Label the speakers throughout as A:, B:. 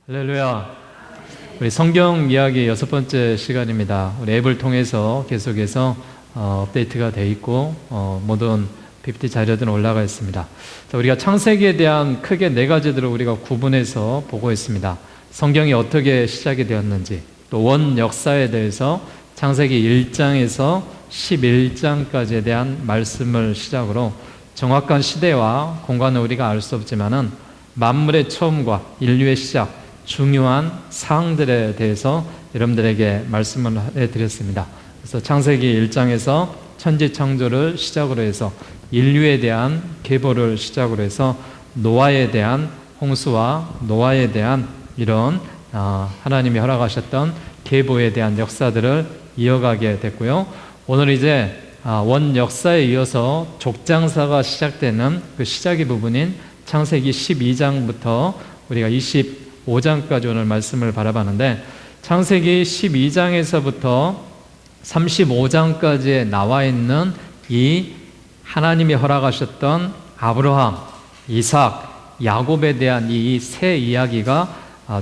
A: 할렐루야. 우리 성경 이야기 6번째 시간입니다. 우리 앱을 통해서 계속해서 업데이트가 돼 있고 모든 PPT 자료들은 올라가 있습니다. 자, 우리가 창세기에 대한 크게 4가지들을 우리가 구분해서 보고 있습니다. 성경이 어떻게 시작이 되었는지, 또 원 역사에 대해서 창세기 1장에서 11장까지에 대한 말씀을 시작으로 정확한 시대와 공간을 우리가 알 수 없지만은 만물의 처음과 인류의 시작, 중요한 사항들에 대해서 여러분들에게 말씀을 해드렸습니다. 그래서 창세기 1장에서 천지 창조를 시작으로 해서 인류에 대한 계보를 시작으로 해서 노아에 대한 홍수와 노아에 대한 이런 하나님이 허락하셨던 계보에 대한 역사들을 이어가게 됐고요. 오늘 이제 원 역사에 이어서 족장사가 시작되는 그 시작의 부분인 창세기 12장부터 우리가 25장까지 오늘 말씀을 바라봤는데, 창세기 12장에서부터 35장까지에 나와 있는 이 하나님이 허락하셨던 아브라함, 이삭, 야곱에 대한 이 세 이야기가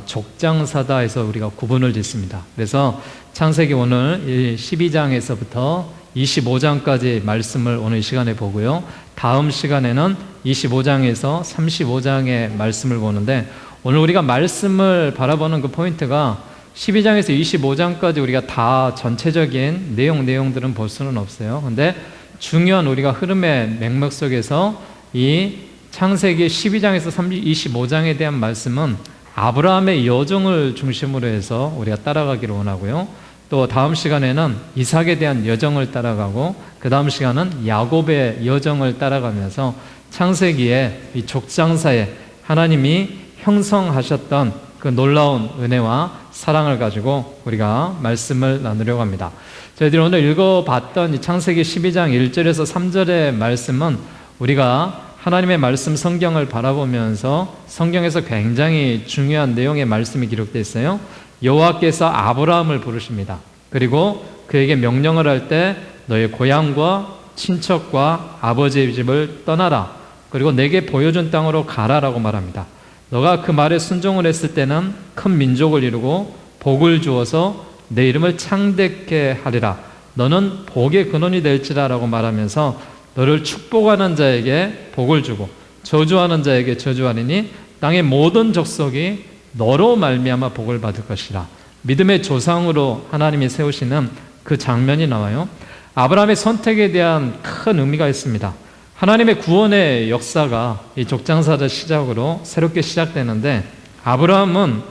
A: 족장사다 해서 우리가 구분을 짓습니다. 그래서 창세기 오늘 12장에서부터 25장까지 말씀을 오늘 시간에 보고요. 다음 시간에는 25장에서 35장의 말씀을 보는데, 오늘 우리가 말씀을 바라보는 그 포인트가 12장에서 25장까지 우리가 다 전체적인 내용들은 볼 수는 없어요. 근데 중요한 우리가 흐름의 맥락 속에서 이 창세기 12장에서 25장에 대한 말씀은 아브라함의 여정을 중심으로 해서 우리가 따라가기를 원하고요. 또 다음 시간에는 이삭에 대한 여정을 따라가고, 그 다음 시간은 야곱의 여정을 따라가면서 창세기의 이 족장사에 하나님이 형성하셨던 그 놀라운 은혜와 사랑을 가지고 우리가 말씀을 나누려고 합니다. 저희들이 오늘 읽어봤던 이 창세기 12장 1절에서 3절의 말씀은 우리가 하나님의 말씀 성경을 바라보면서 성경에서 굉장히 중요한 내용의 말씀이 기록되어 있어요. 여호와께서 아브라함을 부르십니다. 그리고 그에게 명령을 할 때 너의 고향과 친척과 아버지의 집을 떠나라. 그리고 내게 보여준 땅으로 가라라고 말합니다. 너가 그 말에 순종을 했을 때는 큰 민족을 이루고 복을 주어서 내 이름을 창대케 하리라. 너는 복의 근원이 될지라 라고 말하면서 너를 축복하는 자에게 복을 주고 저주하는 자에게 저주하리니 땅의 모든 족속이 너로 말미암아 복을 받을 것이라. 믿음의 조상으로 하나님이 세우시는 그 장면이 나와요. 아브라함의 선택에 대한 큰 의미가 있습니다. 하나님의 구원의 역사가 이 족장사를 시작으로 새롭게 시작되는데, 아브라함은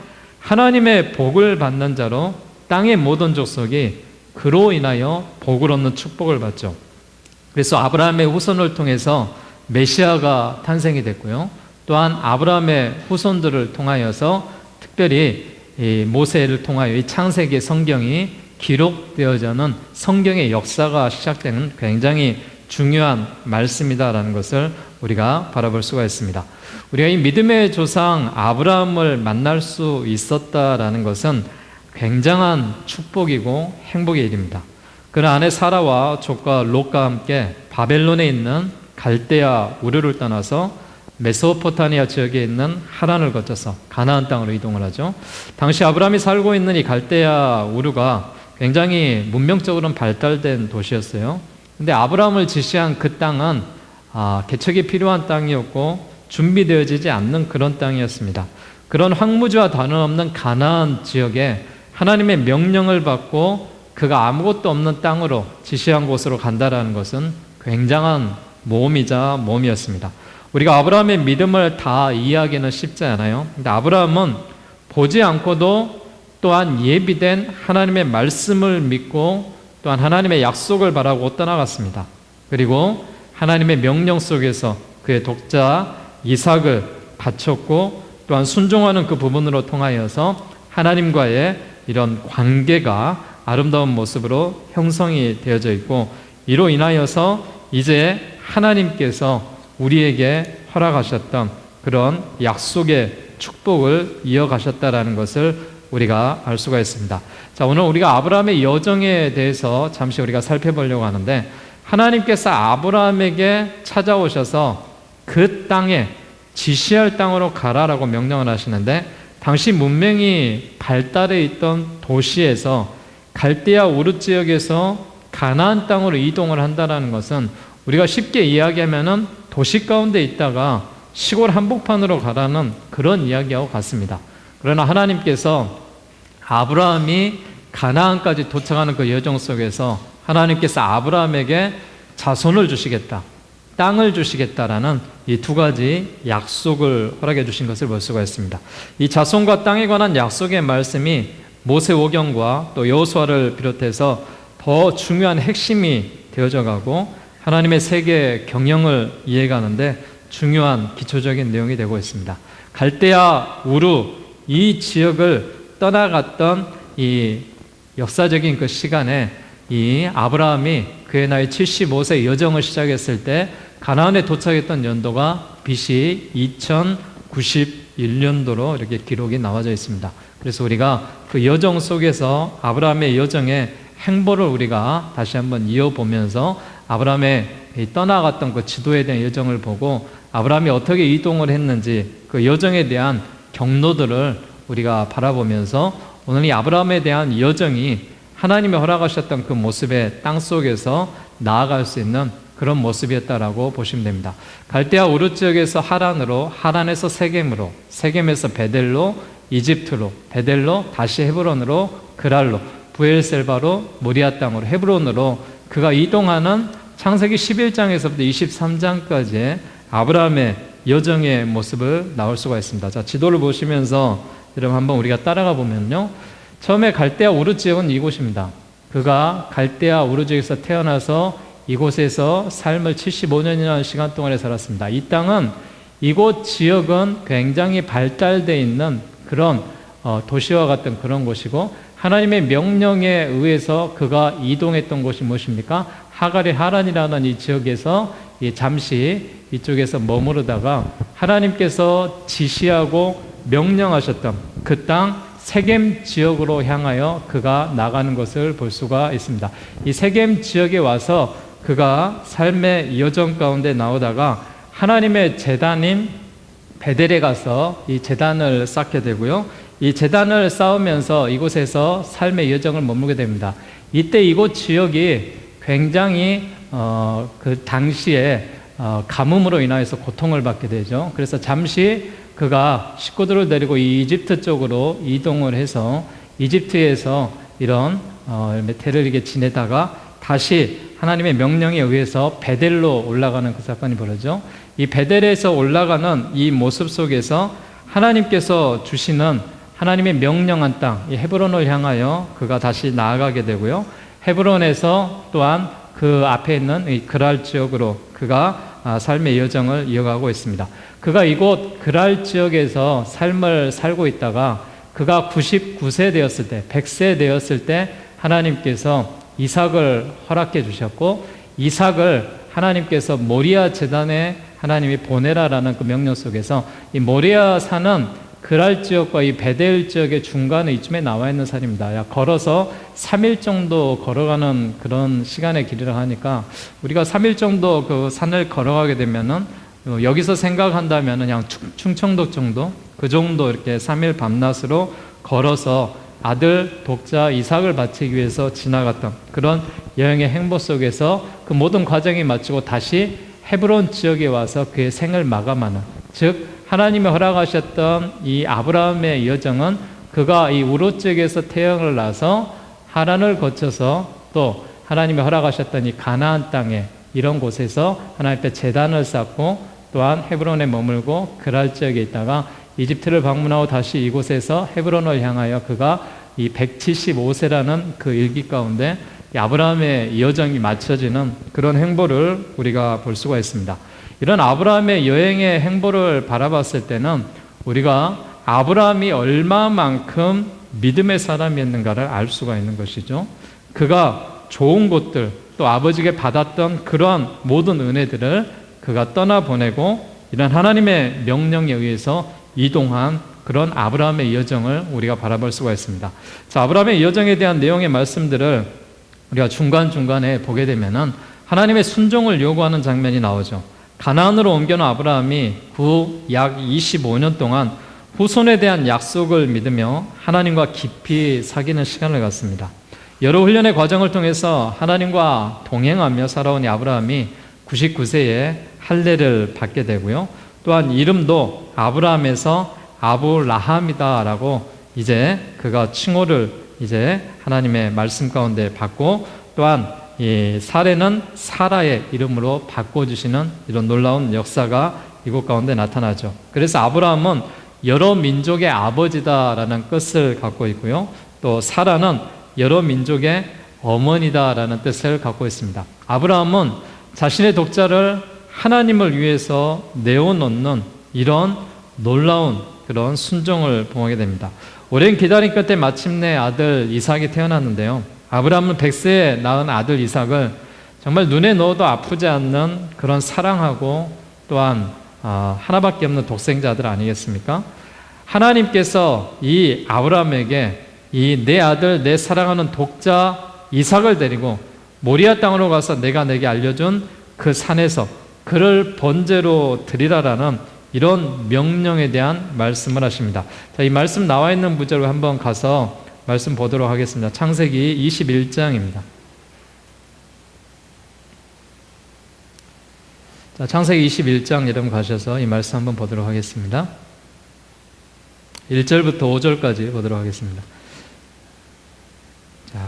A: 하나님의 복을 받는 자로 땅의 모든 족속이 그로 인하여 복을 얻는 축복을 받죠. 그래서 아브라함의 후손을 통해서 메시아가 탄생이 됐고요. 또한 아브라함의 후손들을 통하여서 특별히 이 모세를 통하여 이 창세기 성경이 기록되어지는 성경의 역사가 시작되는 굉장히 중요한 말씀이다라는 것을 우리가 바라볼 수가 있습니다. 우리가 이 믿음의 조상 아브라함을 만날 수 있었다라는 것은 굉장한 축복이고 행복의 일입니다. 그는 아내 사라와 조카 롯과 함께 바벨론에 있는 갈대아 우르를 떠나서 메소포타미아 지역에 있는 하란을 거쳐서 가나안 땅으로 이동을 하죠. 당시 아브라함이 살고 있는 이 갈대아 우르가 굉장히 문명적으로는 발달된 도시였어요. 근데 아브라함을 지시한 그 땅은 개척이 필요한 땅이었고 준비되어지지 않는 그런 땅이었습니다. 그런 황무지와 다름없는 가나안 지역에 하나님의 명령을 받고 그가 아무것도 없는 땅으로 지시한 곳으로 간다라는 것은 굉장한 모험이자 모험이었습니다. 우리가 아브라함의 믿음을 다 이해하기는 쉽지 않아요. 근데 아브라함은 보지 않고도 또한 예비된 하나님의 말씀을 믿고 또한 하나님의 약속을 바라고 떠나갔습니다. 그리고 하나님의 명령 속에서 그의 독자 이삭을 바쳤고, 또한 순종하는 그 부분으로 통하여서 하나님과의 이런 관계가 아름다운 모습으로 형성이 되어져 있고, 이로 인하여서 이제 하나님께서 우리에게 허락하셨던 그런 약속의 축복을 이어가셨다라는 것을 우리가 알 수가 있습니다. 자, 오늘 우리가 아브라함의 여정에 대해서 잠시 우리가 살펴보려고 하는데, 하나님께서 아브라함에게 찾아오셔서 그 땅에 지시할 땅으로 가라라고 명령을 하시는데, 당시 문명이 발달해 있던 도시에서 갈대아 우르 지역에서 가나안 땅으로 이동을 한다는 것은 우리가 쉽게 이야기하면은 도시 가운데 있다가 시골 한복판으로 가라는 그런 이야기하고 같습니다. 그러나 하나님께서 아브라함이 가나안까지 도착하는 그 여정 속에서 하나님께서 아브라함에게 자손을 주시겠다, 땅을 주시겠다라는 이 두 가지 약속을 허락해 주신 것을 볼 수가 있습니다. 이 자손과 땅에 관한 약속의 말씀이 모세오경과 또 여호수아를 비롯해서 더 중요한 핵심이 되어져 가고 하나님의 세계 경영을 이해가는데 중요한 기초적인 내용이 되고 있습니다. 갈대아 우르 이 지역을 떠나갔던 이 역사적인 그 시간에 이 아브라함이 그의 나이 75세 여정을 시작했을 때 가나안에 도착했던 연도가 BC 2091년도로 이렇게 기록이 나와져 있습니다. 그래서 우리가 그 여정 속에서 아브라함의 여정의 행보를 우리가 다시 한번 이어보면서 아브라함의 떠나갔던 그 지도에 대한 여정을 보고 아브라함이 어떻게 이동을 했는지 그 여정에 대한 경로들을 우리가 바라보면서 오늘 이 아브라함에 대한 여정이 하나님이 허락하셨던 그 모습의 땅 속에서 나아갈 수 있는 그런 모습이었다라고 보시면 됩니다. 갈대아 우르 지역에서 하란으로, 하란에서 세겜으로, 세겜에서 베델로, 이집트로, 베델로, 다시 헤브론으로, 그랄로, 부엘셀바로, 모리아 땅으로, 헤브론으로 그가 이동하는 창세기 11장에서부터 23장까지의 아브라함의 여정의 모습을 나올 수가 있습니다. 자, 지도를 보시면서 여러분 한번 우리가 따라가 보면요. 처음에 갈대아 우르 지역은 이곳입니다. 그가 갈대아 우르 지역에서 태어나서 이곳에서 삶을 75년이라는 시간 동안에 살았습니다. 이 땅은 이곳 지역은 굉장히 발달되어 있는 그런 도시와 같은 그런 곳이고 하나님의 명령에 의해서 그가 이동했던 곳이 무엇입니까? 하갈의 하란이라는 이 지역에서 잠시 이쪽에서 머무르다가 하나님께서 지시하고 명령하셨던 그 땅 세겜 지역으로 향하여 그가 나가는 것을 볼 수가 있습니다. 이 세겜 지역에 와서 그가 삶의 여정 가운데 나오다가 하나님의 제단인 베델에 가서 이 제단을 쌓게 되고요. 이 제단을 쌓으면서 이곳에서 삶의 여정을 머물게 됩니다. 이때 이곳 지역이 굉장히 그 당시에 가뭄으로 인하여서 고통을 받게 되죠. 그래서 잠시 그가 식구들을 데리고 이 이집트 쪽으로 이동을 해서 이집트에서 이런 몇 해를 이렇게 지내다가 다시 하나님의 명령에 의해서 베델로 올라가는 그 사건이 벌어져. 이 베델에서 올라가는 이 모습 속에서 하나님께서 주시는 하나님의 명령한 땅, 이 헤브론을 향하여 그가 다시 나아가게 되고요. 헤브론에서 또한 그 앞에 있는 이 그랄 지역으로 그가 삶의 여정을 이어가고 있습니다. 그가 이곳 그랄 지역에서 삶을 살고 있다가 그가 99세 되었을 때, 100세 되었을 때 하나님께서 이삭을 허락해 주셨고 이삭을 하나님께서 모리아 제단에 하나님이 보내라라는 그 명령 속에서 이 모리아 산은 그랄 지역과 이 베델 지역의 중간에 이쯤에 나와 있는 산입니다. 걸어서 3일 정도 걸어가는 그런 시간의 길이라 하니까 우리가 3일 정도 그 산을 걸어가게 되면은 여기서 생각한다면 그냥 충청도 정도 그 정도 이렇게 3일 밤낮으로 걸어서 아들 독자 이삭을 바치기 위해서 지나갔던 그런 여행의 행보 속에서 그 모든 과정이 마치고 다시 헤브론 지역에 와서 그의 생을 마감하는, 즉 하나님이 허락하셨던 이 아브라함의 여정은 그가 이 우르 지역에서 태영을 나서 하란을 거쳐서 또 하나님이 허락하셨던 이 가나안 땅에 이런 곳에서 하나님 앞에 제단을 쌓고 또한 헤브론에 머물고 그랄 지역에 있다가 이집트를 방문하고 다시 이곳에서 헤브론을 향하여 그가 이 175세라는 그 일기 가운데 아브라함의 여정이 맞춰지는 그런 행보를 우리가 볼 수가 있습니다. 이런 아브라함의 여행의 행보를 바라봤을 때는 우리가 아브라함이 얼마만큼 믿음의 사람이었는가를 알 수가 있는 것이죠. 그가 좋은 곳들 또 아버지에게 받았던 그러한 모든 은혜들을 그가 떠나보내고 이런 하나님의 명령에 의해서 이동한 그런 아브라함의 여정을 우리가 바라볼 수가 있습니다. 자, 아브라함의 여정에 대한 내용의 말씀들을 우리가 중간중간에 보게 되면은 하나님의 순종을 요구하는 장면이 나오죠. 가나안으로 옮겨놓은 아브라함이 약 25년 동안 후손에 대한 약속을 믿으며 하나님과 깊이 사귀는 시간을 갖습니다. 여러 훈련의 과정을 통해서 하나님과 동행하며 살아온 아브라함이 99세에 할례를 받게 되고요. 또한 이름도 아브라함에서 아브라함이다라고 이제 그가 칭호를 이제 하나님의 말씀 가운데 받고, 또한 이 사례는 사라의 이름으로 바꿔주시는 이런 놀라운 역사가 이곳 가운데 나타나죠. 그래서 아브라함은 여러 민족의 아버지다라는 뜻을 갖고 있고요. 또 사라는 여러 민족의 어머니다라는 뜻을 갖고 있습니다. 아브라함은 자신의 독자를 하나님을 위해서 내어놓는 이런 놀라운 그런 순종을 봉하게 됩니다. 오랜 기다림 끝에 마침내 아들 이삭이 태어났는데요. 아브라함은 100세에 낳은 아들 이삭을 정말 눈에 넣어도 아프지 않는 그런 사랑하고 또한 하나밖에 없는 독생자 아들 아니겠습니까? 하나님께서 이 아브라함에게 이 내 아들, 내 사랑하는 독자 이삭을 데리고 모리아 땅으로 가서 내가 내게 알려준 그 산에서 그를 번제로 드리라라는 이런 명령에 대한 말씀을 하십니다. 자, 이 말씀 나와 있는 구절로 한번 가서 말씀 보도록 하겠습니다. 창세기 21장입니다. 자, 창세기 21장 여러분 가셔서 이 말씀 한번 보도록 하겠습니다. 1절부터 5절까지 보도록 하겠습니다. 자,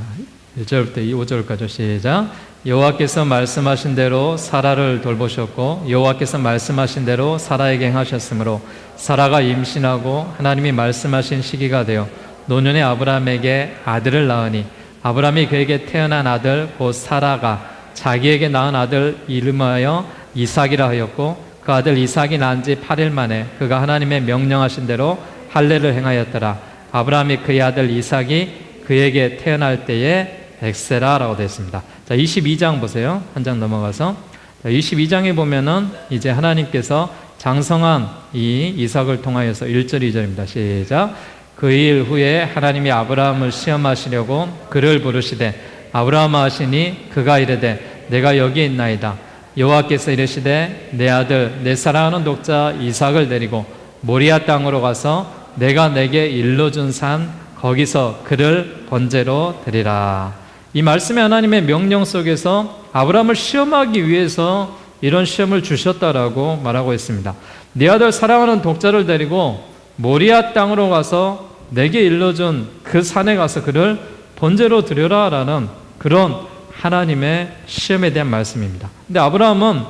A: 1절부터 5절까지 시작. 여호와께서 말씀하신 대로 사라를 돌보셨고 여호와께서 말씀하신 대로 사라에게 행하셨으므로 사라가 임신하고 하나님이 말씀하신 시기가 되어 노년의 아브라함에게 아들을 낳으니 아브라함이 그에게 태어난 아들 곧 사라가 자기에게 낳은 아들 이름하여 이삭이라 하였고 그 아들 이삭이 낳은 지 8일 만에 그가 하나님의 명령하신 대로 할례를 행하였더라. 아브라함이 그의 아들 이삭이 그에게 태어날 때에 100세라라고 되어 있습니다. 자, 22장 보세요. 한 장 넘어가서. 자, 22장에 보면은 이제 하나님께서 장성한 이 이삭을 통하여서 1절, 2절입니다. 시작. 그 일 후에 하나님이 아브라함을 시험하시려고 그를 부르시되 아브라함아 하시니 그가 이르되 내가 여기 있나이다. 여호와께서 이르시되 내 아들 내 사랑하는 독자 이삭을 데리고 모리아 땅으로 가서 내가 내게 일러준 산 거기서 그를 번제로 드리라. 이 말씀의 하나님의 명령 속에서 아브라함을 시험하기 위해서 이런 시험을 주셨다라고 말하고 있습니다. 내 아들 사랑하는 독자를 데리고 모리아 땅으로 가서 내게 일러준 그 산에 가서 그를 번제로 드려라 라는 그런 하나님의 시험에 대한 말씀입니다. 근데 아브라함은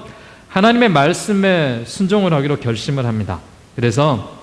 A: 하나님의 말씀에 순종을 하기로 결심을 합니다. 그래서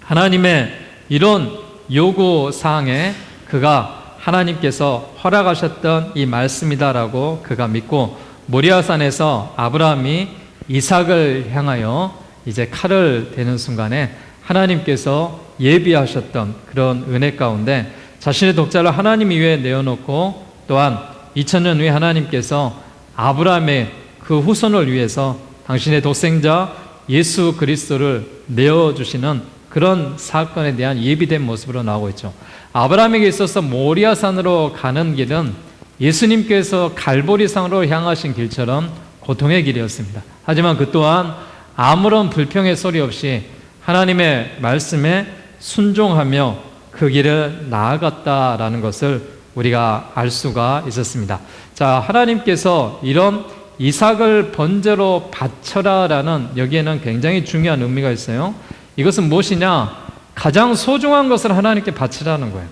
A: 하나님의 이런 요구사항에 그가 하나님께서 허락하셨던 이 말씀이다라고 그가 믿고 모리아산에서 아브라함이 이삭을 향하여 이제 칼을 대는 순간에 하나님께서 예비하셨던 그런 은혜 가운데 자신의 독자를 하나님 위에 내어놓고 또한 2000년 후에 하나님께서 아브라함의 그 후손을 위해서 당신의 독생자 예수 그리스도를 내어주시는 그런 사건에 대한 예비된 모습으로 나오고 있죠. 아브라함에게 있어서 모리아산으로 가는 길은 예수님께서 갈보리산으로 향하신 길처럼 고통의 길이었습니다. 하지만 그 또한 아무런 불평의 소리 없이 하나님의 말씀에 순종하며 그 길을 나아갔다라는 것을 우리가 알 수가 있었습니다. 자, 하나님께서 이런 이삭을 번제로 바쳐라라는 여기에는 굉장히 중요한 의미가 있어요. 이것은 무엇이냐? 가장 소중한 것을 하나님께 바치라는 거예요.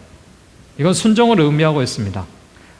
A: 이건 순종을 의미하고 있습니다.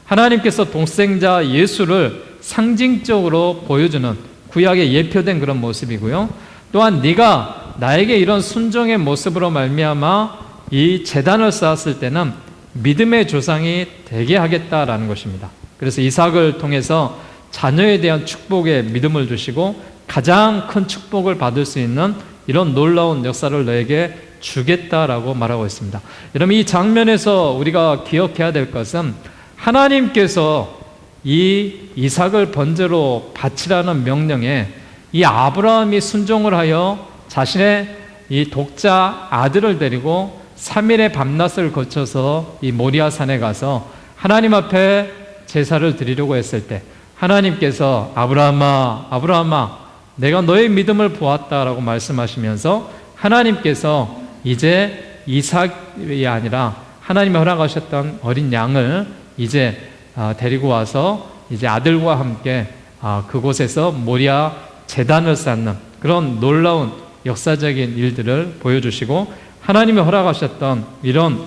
A: 하나님께서 독생자 예수를 상징적으로 보여주는 구약에 예표된 그런 모습이고요. 또한 네가 나에게 이런 순종의 모습으로 말미암아 이 제단을 쌓았을 때는 믿음의 조상이 되게 하겠다라는 것입니다. 그래서 이삭을 통해서 자녀에 대한 축복의 믿음을 주시고 가장 큰 축복을 받을 수 있는 이런 놀라운 역사를 너에게 주겠다라고 말하고 있습니다. 여러분, 이 장면에서 우리가 기억해야 될 것은 하나님께서 이 이삭을 번제로 바치라는 명령에 이 아브라함이 순종을 하여 자신의 이 독자 아들을 데리고 3일의 밤낮을 거쳐서 이 모리아산에 가서 하나님 앞에 제사를 드리려고 했을 때 하나님께서 아브라함아 내가 너의 믿음을 보았다라고 말씀하시면서 하나님께서 이제 이삭이 아니라 하나님이 허락하셨던 어린 양을 이제 데리고 와서 이제 아들과 함께 그곳에서 모리아 제단을 쌓는 그런 놀라운 역사적인 일들을 보여주시고, 하나님이 허락하셨던 이런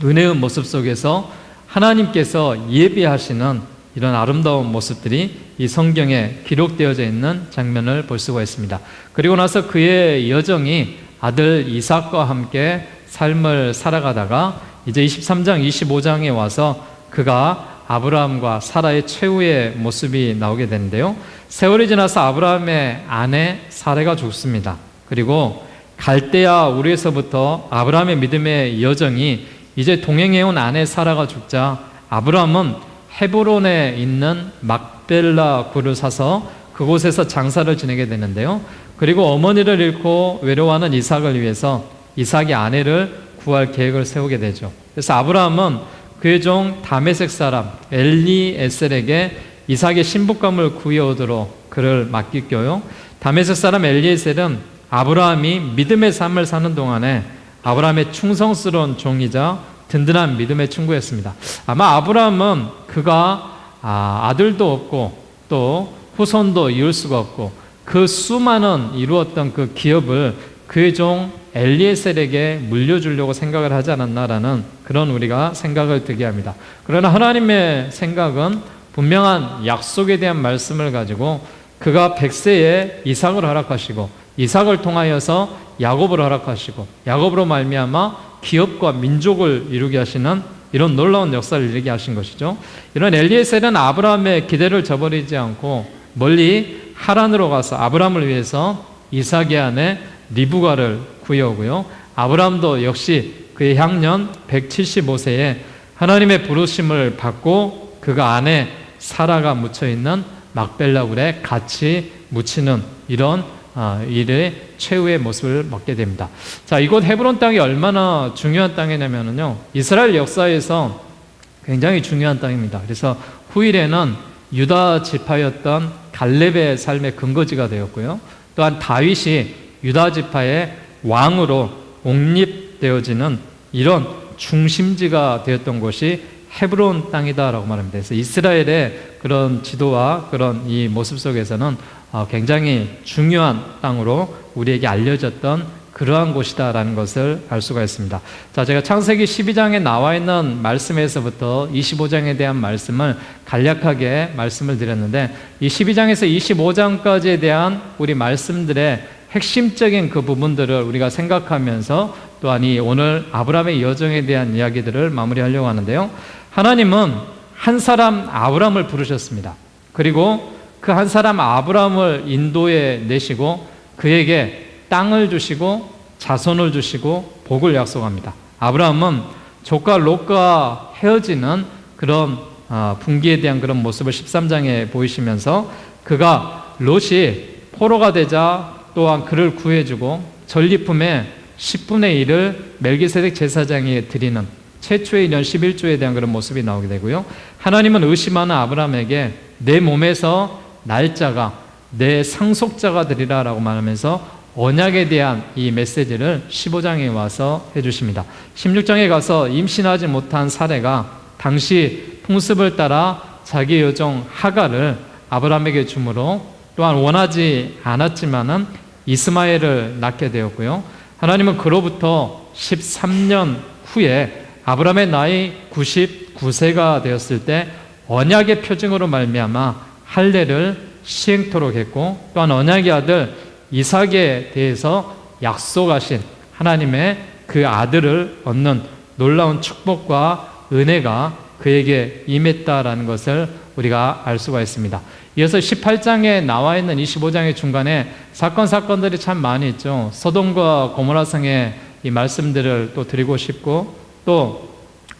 A: 은혜의 모습 속에서 하나님께서 예비하시는 이런 아름다운 모습들이 이 성경에 기록되어져 있는 장면을 볼 수가 있습니다. 그리고 나서 그의 여정이 아들 이삭과 함께 삶을 살아가다가 이제 23장, 25장에 와서 그가 아브라함과 사라의 최후의 모습이 나오게 되는데요. 세월이 지나서 아브라함의 아내 사라가 죽습니다. 그리고 갈대아 우르에서부터 아브라함의 믿음의 여정이 이제 동행해온 아내 사라가 죽자 아브라함은 헤브론에 있는 막벨라 굴을 사서 그곳에서 장사를 지내게 되는데요. 그리고 어머니를 잃고 외로워하는 이삭을 위해서 이삭의 아내를 구할 계획을 세우게 되죠. 그래서 아브라함은 그의 종 다메섹 사람 엘리에셀에게 이삭의 신부감을 구해오도록 그를 맡기고요. 다메섹 사람 엘리에셀은 아브라함이 믿음의 삶을 사는 동안에 아브라함의 충성스러운 종이자 든든한 믿음의 친구였습니다. 아마 아브라함은 그가 아들도 없고 또 후손도 이을 수가 없고 그 수많은 이루었던 그 기업을 그의 종 엘리에셀에게 물려주려고 생각을 하지 않았나라는 그런 우리가 생각을 들게 합니다. 그러나 하나님의 생각은 분명한 약속에 대한 말씀을 가지고 그가 100세에 이삭을 허락하시고 이삭을 통하여서 야곱을 허락하시고 야곱으로 말미암아 기업과 민족을 이루게 하시는 이런 놀라운 역사를 이루게 하신 것이죠. 이런 엘리에셀은 아브라함의 기대를 저버리지 않고 멀리 하란으로 가서 아브라함을 위해서 이삭의 아내 리브가를 구해오고요. 아브라함도 역시 그의 향년 175세에 하나님의 부르심을 받고 그가 아내 사라가 묻혀있는 막벨라굴에 같이 묻히는 이런 일의 최후의 모습을 먹게 됩니다. 자, 이곳 헤브론 땅이 얼마나 중요한 땅이냐면요, 이스라엘 역사에서 굉장히 중요한 땅입니다. 그래서 후일에는 유다 지파였던 갈렙의 삶의 근거지가 되었고요. 또한 다윗이 유다 지파의 왕으로 옹립되어지는 이런 중심지가 되었던 곳이 헤브론 땅이다라고 말합니다. 그래서 이스라엘의 그런 지도와 그런 이 모습 속에서는 굉장히 중요한 땅으로 우리에게 알려졌던 그러한 곳이다라는 것을 알 수가 있습니다. 자, 제가 창세기 12장에 나와 있는 말씀에서부터 25장에 대한 말씀을 간략하게 말씀을 드렸는데, 이 12장에서 25장까지에 대한 우리 말씀들의 핵심적인 그 부분들을 우리가 생각하면서 또한 이 오늘 아브라함의 여정에 대한 이야기들을 마무리하려고 하는데요. 하나님은 한 사람 아브라함을 부르셨습니다. 그리고 그 한 사람 아브라함을 인도해 내시고 그에게 땅을 주시고 자손을 주시고 복을 약속합니다. 아브라함은 조카 롯과 헤어지는 그런 분기에 대한 그런 모습을 13장에 보이시면서 그가 롯이 포로가 되자 또한 그를 구해주고 전리품의 10분의 1을 멜기세덱 제사장에게 드리는 최초의 년 11조에 대한 그런 모습이 나오게 되고요. 하나님은 의심하는 아브라함에게 내 몸에서 날짜가 내 상속자가 되리라 라고 말하면서 언약에 대한 이 메시지를 15장에 와서 해주십니다. 16장에 가서 임신하지 못한 사레가 당시 풍습을 따라 자기 여종 하갈을 아브라함에게 주므로 또한 원하지 않았지만은 이스마엘을 낳게 되었고요. 하나님은 그로부터 13년 후에 아브라함의 나이 99세가 되었을 때 언약의 표징으로 말미암아 할례를 시행토록 했고, 또한 언약의 아들 이삭에 대해서 약속하신 하나님의 그 아들을 얻는 놀라운 축복과 은혜가 그에게 임했다라는 것을 우리가 알 수가 있습니다. 이어서 18장에 나와 있는 25장의 중간에 사건들이 참 많이 있죠. 소돔과 고모라 성의 이 말씀들을 또 드리고 싶고, 또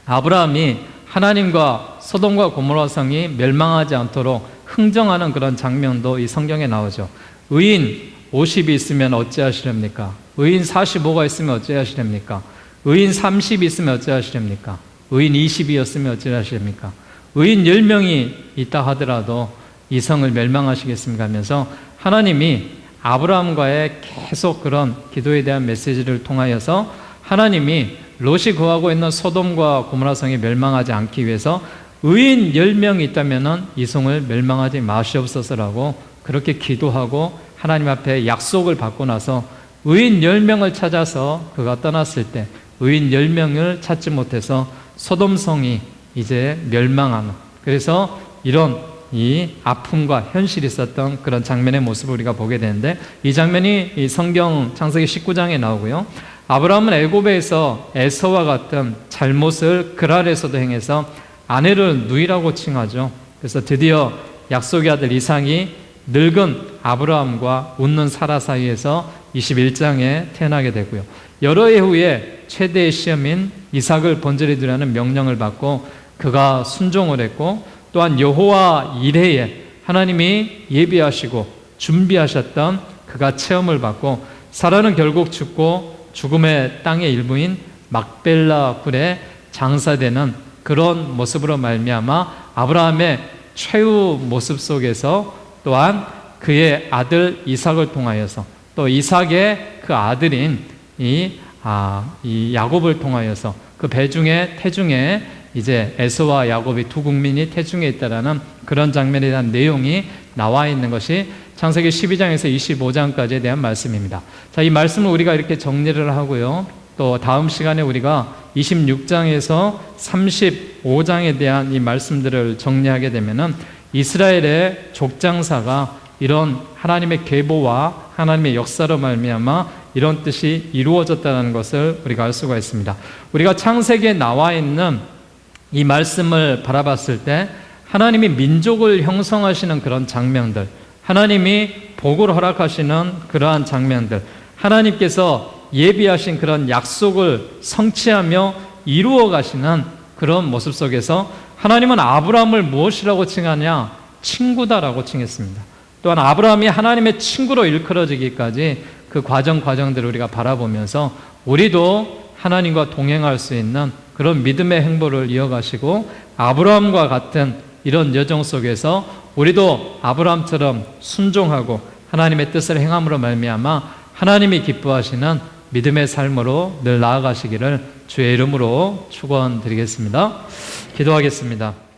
A: 아브라함이 하나님과 소돔과 고모라 성이 멸망하지 않도록 흥정하는 그런 장면도 이 성경에 나오죠. 의인 50이 있으면 어찌하시렵니까? 의인 45가 있으면 어찌하시렵니까? 의인 30이 있으면 어찌하시렵니까? 의인 20이었으면 어찌하시렵니까? 의인 10명이 있다 하더라도 이 성을 멸망하시겠습니까? 하면서 하나님이 아브라함과의 계속 그런 기도에 대한 메시지를 통하여서 하나님이 롯이 거하고 있는 소돔과 고모라 성이 멸망하지 않기 위해서 의인 10명이 있다면 이 성을 멸망하지 마시옵소서라고 그렇게 기도하고 하나님 앞에 약속을 받고 나서 의인 10명을 찾아서 그가 떠났을 때 의인 10명을 찾지 못해서 소돔성이 이제 멸망하는, 그래서 이런 이 아픔과 현실이 있었던 그런 장면의 모습을 우리가 보게 되는데, 이 장면이 이 성경 창세기 19장에 나오고요. 아브라함은 애굽에서 에서와 같은 잘못을 그랄에서도 행해서 아내를 누이라고 칭하죠. 그래서 드디어 약속의 아들 이삭이 늙은 아브라함과 웃는 사라 사이에서 21장에 태어나게 되고요. 여러 해 후에 최대의 시험인 이삭을 번제를 드리라는 명령을 받고 그가 순종을 했고, 또한 여호와 이레에 하나님이 예비하시고 준비하셨던 그가 체험을 받고, 사라는 결국 죽고 죽음의 땅의 일부인 막벨라 굴에 장사되는 그런 모습으로 말미암아 아브라함의 최후 모습 속에서 또한 그의 아들 이삭을 통하여서 또 이삭의 그 아들인 이 야곱을 통하여서 그 배중에 태중에 이제 에서와 야곱이 두 국민이 태중에 있다라는 그런 장면에 대한 내용이 나와 있는 것이 창세기 12장에서 25장까지에 대한 말씀입니다. 자, 이 말씀을 우리가 이렇게 정리를 하고요. 또 다음 시간에 우리가 26장에서 35장에 대한 이 말씀들을 정리하게 되면은 이스라엘의 족장사가 이런 하나님의 계보와 하나님의 역사로 말미암아 이런 뜻이 이루어졌다는 것을 우리가 알 수가 있습니다. 우리가 창세기에 나와 있는 이 말씀을 바라봤을 때 하나님이 민족을 형성하시는 그런 장면들, 하나님이 복을 허락하시는 그러한 장면들, 하나님께서 예비하신 그런 약속을 성취하며 이루어 가시는 그런 모습 속에서 하나님은 아브라함을 무엇이라고 칭하냐? 친구다라고 칭했습니다. 또한 아브라함이 하나님의 친구로 일컬어지기까지 그 과정들을 우리가 바라보면서 우리도 하나님과 동행할 수 있는 그런 믿음의 행보를 이어가시고 아브라함과 같은 이런 여정 속에서 우리도 아브라함처럼 순종하고 하나님의 뜻을 행함으로 말미암아 하나님이 기뻐하시는 믿음의 삶으로 늘 나아가시기를 주의 이름으로 축원드리겠습니다. 기도하겠습니다.